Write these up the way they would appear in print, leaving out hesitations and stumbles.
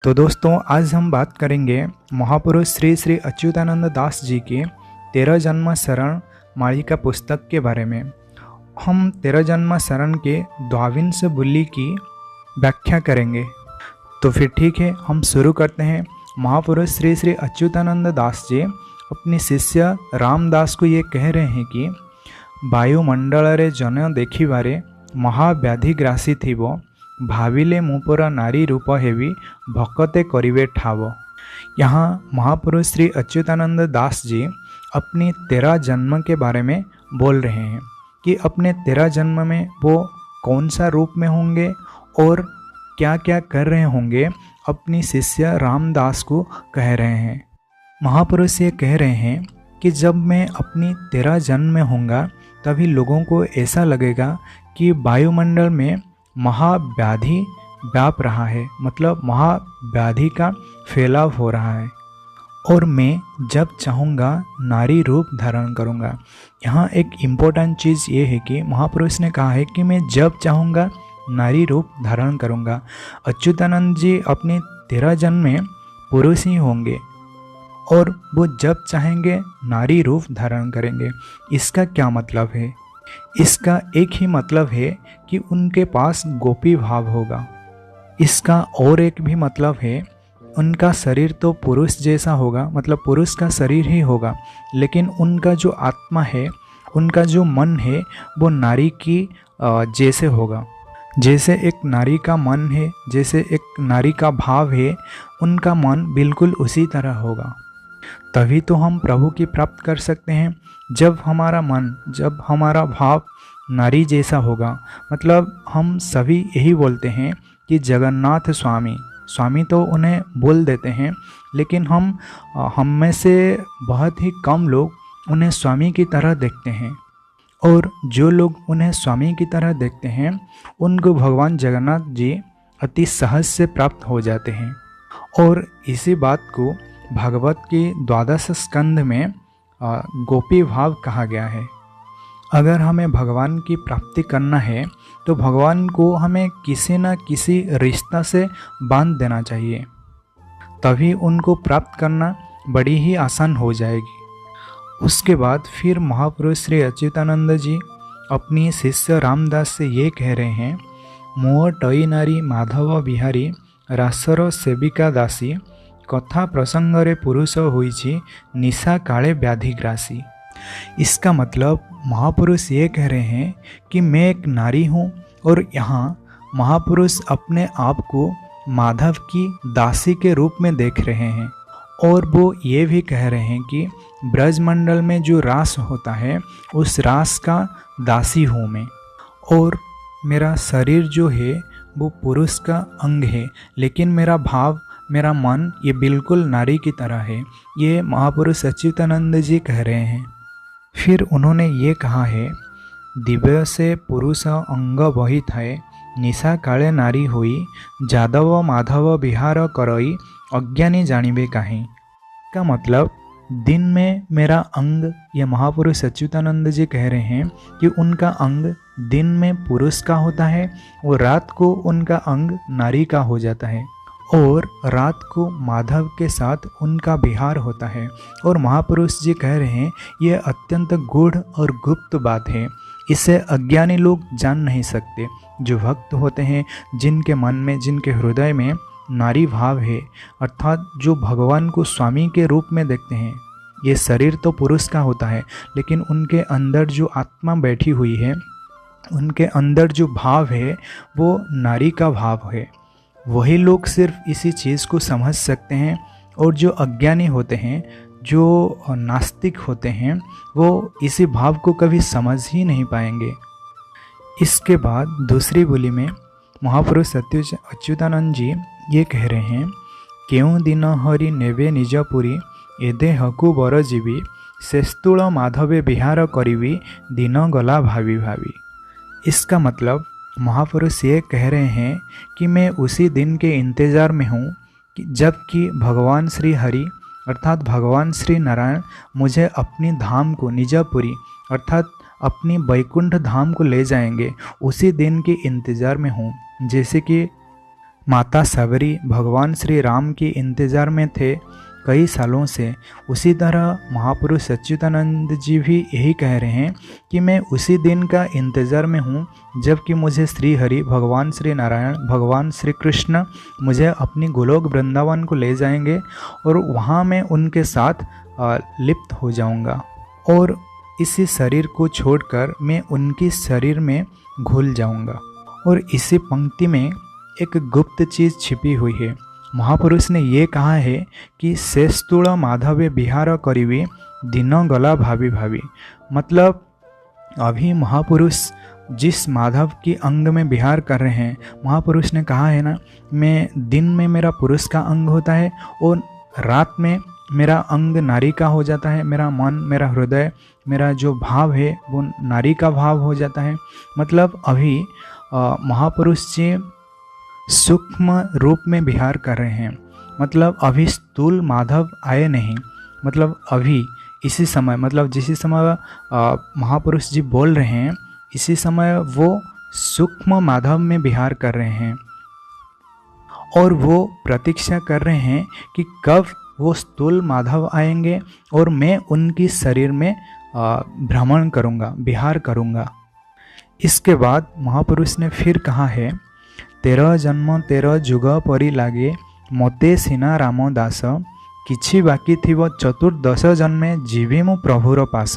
तो दोस्तों आज हम बात करेंगे महापुरुष श्री श्री अच्युतानंद दास जी की 13 जन्म शरण मालिका पुस्तक के बारे में। हम 13 जन्म शरण के द्वाविंश बुल्ली की व्याख्या करेंगे। तो फिर ठीक है, हम शुरू करते हैं। महापुरुष श्री श्री अच्युतानंद दास जी अपने शिष्य रामदास को ये कह रहे हैं कि वायुमंडल रे जन देखिबारे महाव्याधिग्रासी थिबो, भाविले मुपर नारी रूप हेवी भक्ते करिवे ठाव। यहाँ महापुरुष श्री अच्युतानंद दास जी अपनी 13 जन्म के बारे में बोल रहे हैं कि अपने 13 जन्म में वो कौन सा रूप में होंगे और क्या क्या कर रहे होंगे, अपनी शिष्य रामदास को कह रहे हैं। महापुरुष ये कह रहे हैं कि जब मैं अपनी 13 जन्म में होऊंगा तभी लोगों को ऐसा लगेगा कि वायुमंडल में महाव्याधि व्याप रहा है, मतलब महाव्याधि का फैलाव हो रहा है, और मैं जब चाहूँगा नारी रूप धारण करूँगा। यहाँ एक इम्पोर्टेंट चीज़ ये है कि महापुरुष ने कहा है कि मैं जब चाहूँगा नारी रूप धारण करूँगा। अच्युतानंद जी अपने 13 जन्म में पुरुष ही होंगे और वो जब चाहेंगे नारी रूप धारण करेंगे। इसका क्या मतलब है? इसका एक ही मतलब है कि उनके पास गोपी भाव होगा। इसका और एक भी मतलब है, उनका शरीर तो पुरुष जैसा होगा, मतलब पुरुष का शरीर ही होगा, लेकिन उनका जो आत्मा है, उनका जो मन है, वो नारी की जैसे होगा। जैसे एक नारी का मन है, जैसे एक नारी का भाव है, उनका मन बिल्कुल उसी तरह होगा। तभी तो हम प्रभु की प्राप्त कर सकते हैं, जब हमारा मन, जब हमारा भाव नारी जैसा होगा। मतलब हम सभी यही बोलते हैं कि जगन्नाथ स्वामी, स्वामी तो उन्हें बोल देते हैं, लेकिन हम में से बहुत ही कम लोग उन्हें स्वामी की तरह देखते हैं। और जो लोग उन्हें स्वामी की तरह देखते हैं, उनको भगवान जगन्नाथ जी अति सहज से प्राप्त हो जाते हैं। और इसी बात को भागवत के 12 स्कंध में गोपी भाव कहा गया है। अगर हमें भगवान की प्राप्ति करना है तो भगवान को हमें किसी न किसी रिश्ता से बांध देना चाहिए, तभी उनको प्राप्त करना बड़ी ही आसान हो जाएगी। उसके बाद फिर महापुरुष श्री अच्युतानंद जी अपनी शिष्य रामदास से ये कह रहे हैं, मोह टई नारी माधव बिहारी रासर सेविका दासी, कथा प्रसंगरे पुरुष होइछि निशा काले व्याधिग्रासी। इसका मतलब महापुरुष ये कह रहे हैं कि मैं एक नारी हूँ, और यहाँ महापुरुष अपने आप को माधव की दासी के रूप में देख रहे हैं। और वो ये भी कह रहे हैं कि ब्रजमंडल में जो रास होता है, उस रास का दासी हूँ मैं, और मेरा शरीर जो है वो पुरुष का अंग है, लेकिन मेरा भाव, मेरा मन ये बिल्कुल नारी की तरह है। ये महापुरुष अच्युतानंद जी कह रहे हैं। फिर उन्होंने ये कहा है, दिव्य से पुरुष अंग बही थाए, निशा काले नारी होई, जादव माधव बिहार करई, अज्ञानी जानिबे काहे। का मतलब दिन में मेरा अंग, ये महापुरुष अच्युतानंद जी कह रहे हैं कि उनका अंग दिन में पुरुष का होता है और रात को उनका अंग नारी का हो जाता है, और रात को माधव के साथ उनका विहार होता है। और महापुरुष जी कह रहे हैं ये अत्यंत गूढ़ और गुप्त बात है, इसे अज्ञानी लोग जान नहीं सकते। जो भक्त होते हैं, जिनके मन में, जिनके हृदय में नारी भाव है, अर्थात जो भगवान को स्वामी के रूप में देखते हैं, ये शरीर तो पुरुष का होता है, लेकिन उनके अंदर जो आत्मा बैठी हुई है, उनके अंदर जो भाव है वो नारी का भाव है। वही लोग सिर्फ इसी चीज़ को समझ सकते हैं, और जो अज्ञानी होते हैं, जो नास्तिक होते हैं, वो इसी भाव को कभी समझ ही नहीं पाएंगे। इसके बाद दूसरी बोली में महापुरुष अच्युतानंद जी ये कह रहे हैं, क्यों दिन हरि नेबे निजपुरी, एदे हकु बर जीवी, शेस्तुल माधवे विहार करीबी, दिन गला भावी भावी। इसका मतलब महापुरुष ये कह रहे हैं कि मैं उसी दिन के इंतज़ार में हूँ कि जबकि भगवान श्री हरि अर्थात भगवान श्री नारायण मुझे अपनी धाम को, निजपुरी अर्थात अपनी वैकुंठ धाम को ले जाएंगे। उसी दिन के इंतज़ार में हूँ। जैसे कि माता सबरी भगवान श्री राम के इंतज़ार में थे कई सालों से। उसी तरह महापुरुष अच्युतानंद जी भी यही कह रहे हैं कि मैं उसी दिन का इंतज़ार में हूँ जबकि मुझे श्री हरि भगवान श्री नारायण भगवान श्री कृष्ण मुझे अपनी गोलोक वृंदावन को ले जाएंगे और वहाँ मैं उनके साथ लिप्त हो जाऊँगा और इसी शरीर को छोड़कर मैं उनकी शरीर में घुल जाऊँगा। और इसी पंक्ति में एक गुप्त चीज़ छिपी हुई है। महापुरुष ने ये कहा है कि शेषतुल माधवे विहार करिवे दिन गला भावी भावी। मतलब अभी महापुरुष जिस माधव की अंग में विहार कर रहे हैं, महापुरुष ने कहा है ना, मैं दिन में मेरा पुरुष का अंग होता है और रात में मेरा अंग नारी का हो जाता है। मेरा मन, मेरा हृदय, मेरा जो भाव है वो नारी का भाव हो जाता है। मतलब अभी महापुरुष जी सूक्ष्म रूप में विहार कर रहे हैं। मतलब अभी स्थूल माधव आए नहीं। मतलब अभी इसी समय, मतलब जिस समय महापुरुष जी बोल रहे हैं इसी समय वो सूक्ष्म माधव में विहार कर रहे हैं और वो प्रतीक्षा कर रहे हैं कि कब वो स्थूल माधव आएंगे और मैं उनकी शरीर में भ्रमण करूँगा, विहार करूँगा। इसके बाद महापुरुष ने फिर कहा है, 13 जन्म 13 जुग परी लागे मते सीना राम दास किछि बाकी थिव चतुर्दश जन्मे जीवी मु प्रभुर पास।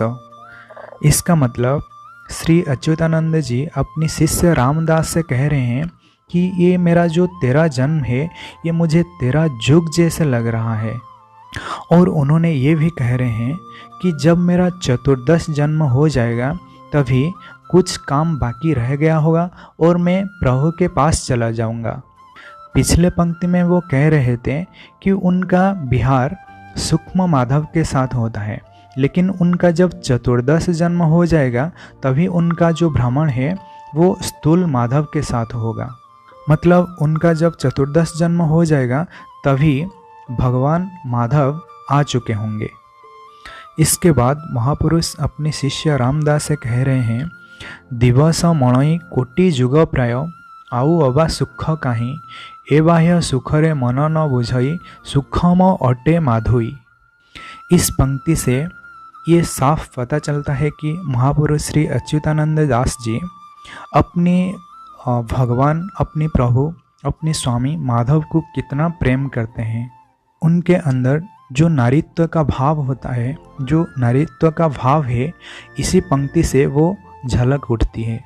इसका मतलब श्री अच्युतानंद जी अपनी शिष्य रामदास से कह रहे हैं कि ये मेरा जो 13 जन्म है ये मुझे 13 जुग जैसे लग रहा है। और उन्होंने ये भी कह रहे हैं कि जब मेरा चतुर्दश जन्म हो जाएगा तभी कुछ काम बाकी रह गया होगा और मैं प्रभु के पास चला जाऊंगा। पिछले पंक्ति में वो कह रहे थे कि उनका विहार सूक्ष्म माधव के साथ होता है, लेकिन उनका जब चतुर्दश जन्म हो जाएगा तभी उनका जो भ्रमण है वो स्थूल माधव के साथ होगा। मतलब उनका जब चतुर्दश जन्म हो जाएगा तभी भगवान माधव आ चुके होंगे। इसके बाद महापुरुष अपने शिष्य रामदास से कह रहे हैं, दिवस मणई कोटि जुग प्राय आउ अबा सुख काहीं ए बाह्य सुखरे मन न बुझई सुखम अटे माधुई। इस पंक्ति से ये साफ पता चलता है कि महापुरुष श्री अच्युतानंद दास जी अपने भगवान, अपने प्रभु, अपने स्वामी माधव को कितना प्रेम करते हैं। उनके अंदर जो नारीत्व का भाव होता है, जो नारीत्व का भाव है, इसी पंक्ति से वो झलक उठती है।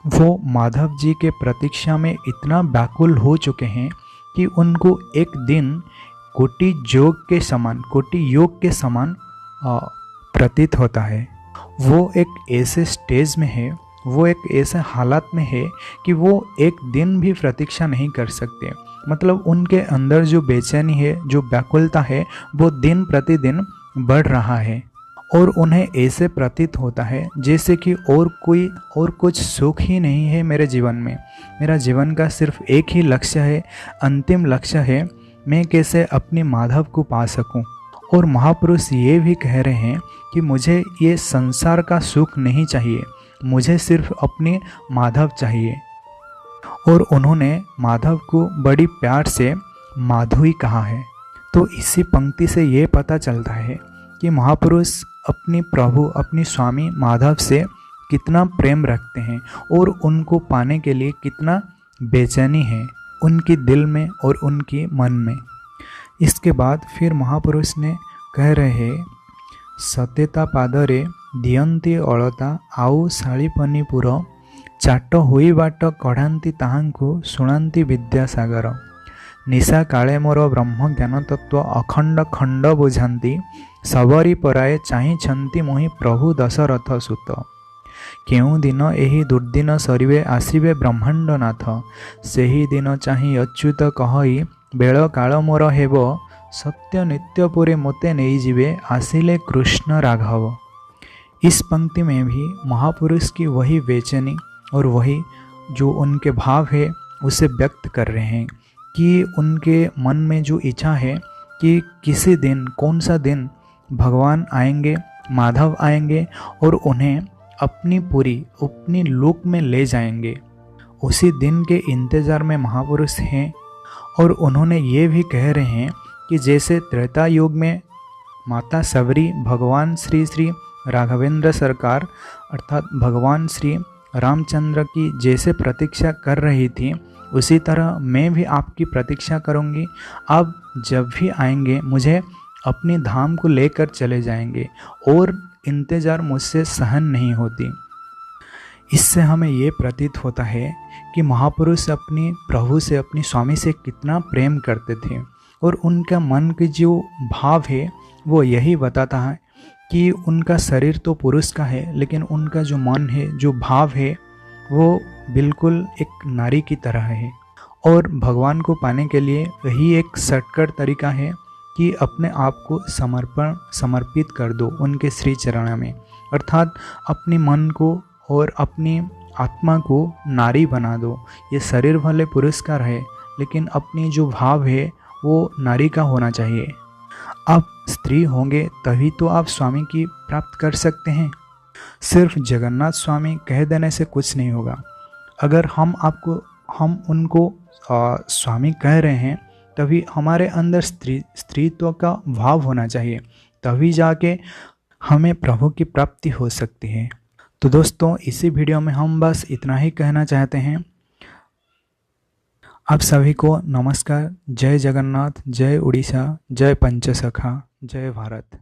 वो माधव जी के प्रतीक्षा में इतना व्याकुल हो चुके हैं कि उनको एक दिन कोटि योग के समान, कोटि योग के समान प्रतीत होता है। वो एक ऐसे स्टेज में है, वो एक ऐसे हालात में है कि वो एक दिन भी प्रतीक्षा नहीं कर सकते। मतलब उनके अंदर जो बेचैनी है, जो व्याकुलता है, वो दिन प्रतिदिन बढ़ रहा है और उन्हें ऐसे प्रतीत होता है जैसे कि और कुछ सुख ही नहीं है मेरे जीवन में। मेरा जीवन का सिर्फ एक ही लक्ष्य है, अंतिम लक्ष्य है, मैं कैसे अपने माधव को पा सकूं। और महापुरुष ये भी कह रहे हैं कि मुझे ये संसार का सुख नहीं चाहिए, मुझे सिर्फ अपने माधव चाहिए। और उन्होंने माधव को बड़ी प्यार से माधुई कहा है। तो इसी पंक्ति से ये पता चलता है कि महापुरुष अपने प्रभु, अपने स्वामी माधव से कितना प्रेम रखते हैं और उनको पाने के लिए कितना बेचैनी है उनकी दिल में और उनकी मन में। इसके बाद फिर महापुरुष ने कह रहे हैं, सतेता पादरे दियंती अलता आउ शालीपनीपुर चाट होई बाट कढ़ांती ताहांकु शुणांती विद्यासागर निशा काले मोर ब्रह्म ज्ञान तत्व अखंड खंड बुझाती सबरी पराए चाहिंती मोहि प्रभु दशरथ सुत केउ दिन एही दुर्दिन सरिवे आसिबे ब्रह्मांडनाथ सेही दिन चाहि अच्युत कहई बेल काल मोर हेब सत्य नित्यपुरे मोते नहीं जीवे आसिले कृष्ण राघव। इस पंक्ति में भी महापुरुष की वही बेचैनी और वही जो उनके भाव है उसे व्यक्त कर रहे हैं कि उनके मन में जो इच्छा है कि किसी दिन, कौन सा दिन भगवान आएंगे, माधव आएंगे और उन्हें अपनी लोक में ले जाएंगे। उसी दिन के इंतज़ार में महापुरुष हैं और उन्होंने ये भी कह रहे हैं कि जैसे त्रेता युग में माता सबरी भगवान श्री श्री राघवेंद्र सरकार अर्थात भगवान श्री रामचंद्र की जैसे प्रतीक्षा कर रही थी, उसी तरह मैं भी आपकी प्रतीक्षा करूंगी। आप जब भी आएंगे मुझे अपनी धाम को लेकर चले जाएंगे और इंतज़ार मुझसे सहन नहीं होती। इससे हमें ये प्रतीत होता है कि महापुरुष अपनी प्रभु से, अपनी स्वामी से कितना प्रेम करते थे और उनका मन की जो भाव है वो यही बताता है कि उनका शरीर तो पुरुष का है, लेकिन उनका जो मन है, जो भाव है, वो बिल्कुल एक नारी की तरह है। और भगवान को पाने के लिए यही एक शॉर्टकट तरीका है कि अपने आप को समर्पित कर दो उनके श्री चरण में, अर्थात अपने मन को और अपनी आत्मा को नारी बना दो। ये शरीर भले पुरुष का रहे, लेकिन अपनी जो भाव है वो नारी का होना चाहिए। आप स्त्री होंगे तभी तो आप स्वामी की प्राप्त कर सकते हैं। सिर्फ जगन्नाथ स्वामी कह देने से कुछ नहीं होगा। अगर हम उनको स्वामी कह रहे हैं, तभी हमारे अंदर स्त्रीत्व का भाव होना चाहिए, तभी जाके हमें प्रभु की प्राप्ति हो सकती है। तो दोस्तों, इसी वीडियो में हम बस इतना ही कहना चाहते हैं। आप सभी को नमस्कार। जय जगन्नाथ, जय उड़ीसा, जय पंचसखा, जय भारत।